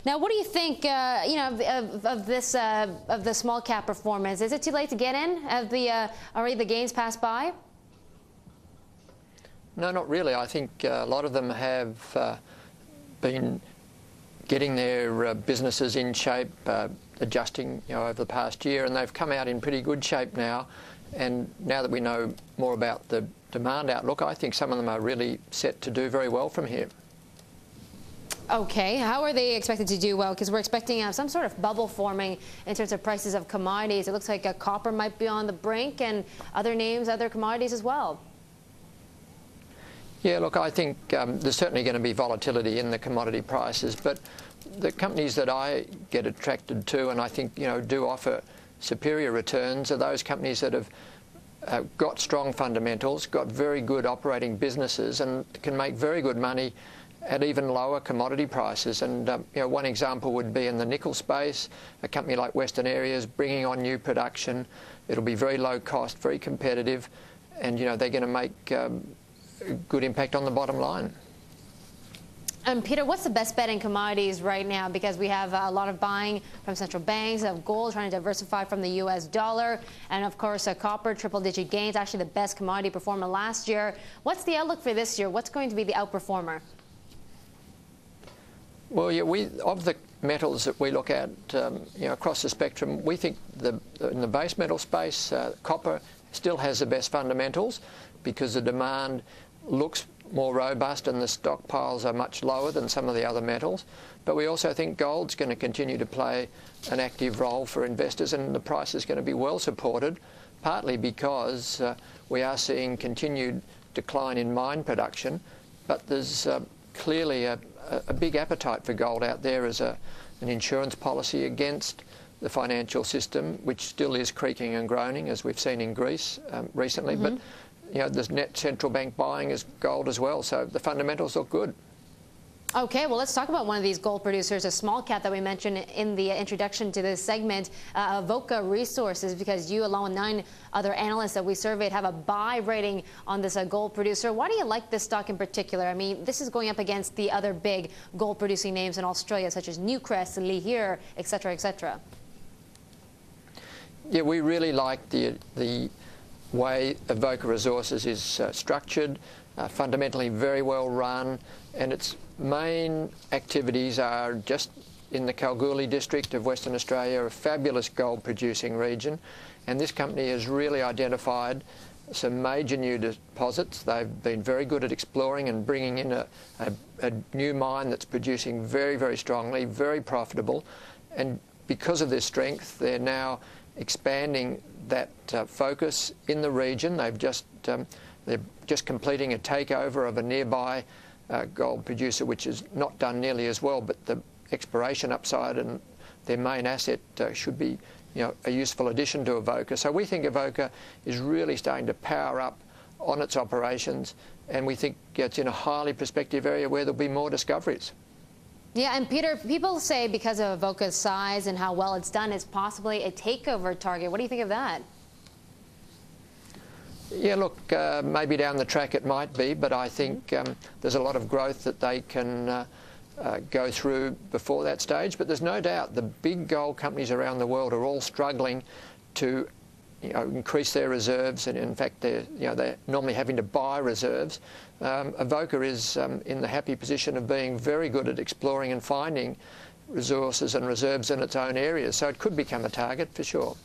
Now, what do you think, of the small cap performance? Is it too late to get in? Have already the gains passed by? No, not really. I think a lot of them have been getting their businesses in shape, adjusting over the past year, and they've come out in pretty good shape now. And now that we know more about the demand outlook, I think some of them are really set to do very well from here. Okay, how are they expected to do well? Because we're expecting some sort of bubble forming in terms of prices of commodities. It looks like copper might be on the brink, and other names, other commodities as well. Yeah, look, I think there's certainly going to be volatility in the commodity prices, but the companies that I get attracted to and I think do offer superior returns are those companies that have got strong fundamentals, got very good operating businesses, and can make very good money at even lower commodity prices. And one example would be in the nickel space, a company like Western Areas bringing on new production. It'll be very low cost, very competitive, and they're going to make good impact on the bottom line. And Peter, what's the best bet in commodities right now? Because we have a lot of buying from central banks of gold, trying to diversify from the U.S. dollar, and of course copper, triple-digit gains, actually the best commodity performer last year. What's the outlook for this year? What's going to be the outperformer? Well, yeah, of the metals that we look at, across the spectrum, we think in the base metal space, copper still has the best fundamentals because the demand looks more robust and the stockpiles are much lower than some of the other metals. But we also think gold's going to continue to play an active role for investors, and the price is going to be well supported, partly because we are seeing continued decline in mine production, but there's clearly a big appetite for gold out there as an insurance policy against the financial system, which still is creaking and groaning, as we've seen in Greece recently. But there's net central bank buying is gold as well, so the fundamentals look good. Okay, well, let's talk about one of these gold producers, a small cap that we mentioned in the introduction to this segment, Avoca Resources, because you, along with 9 other analysts that we surveyed, have a buy rating on this gold producer. Why do you like this stock in particular? I mean, this is going up against the other big gold-producing names in Australia, such as Newcrest, Lihir, et cetera, et cetera. Yeah, we really like the way Avoca Resources is structured, fundamentally very well run, and its main activities are just in the Kalgoorlie district of Western Australia, a fabulous gold producing region, and this company has really identified some major new deposits. They've been very good at exploring and bringing in a new mine that's producing very, very strongly, very profitable, and because of this strength they're now expanding that focus in the region. They're just completing a takeover of a nearby gold producer, which is not done nearly as well, but the exploration upside and their main asset should be a useful addition to Avoca. So we think Avoca is really starting to power up on its operations, and we think it's in a highly prospective area where there'll be more discoveries. Yeah, and Peter, people say because of Avoca's size and how well it's done, it's possibly a takeover target. What do you think of that? Yeah, look, maybe down the track it might be, but I think there's a lot of growth that they can go through before that stage. But there's no doubt the big gold companies around the world are all struggling to increase their reserves, and in fact they're normally having to buy reserves. Avoca is in the happy position of being very good at exploring and finding resources and reserves in its own areas, so it could become a target for sure.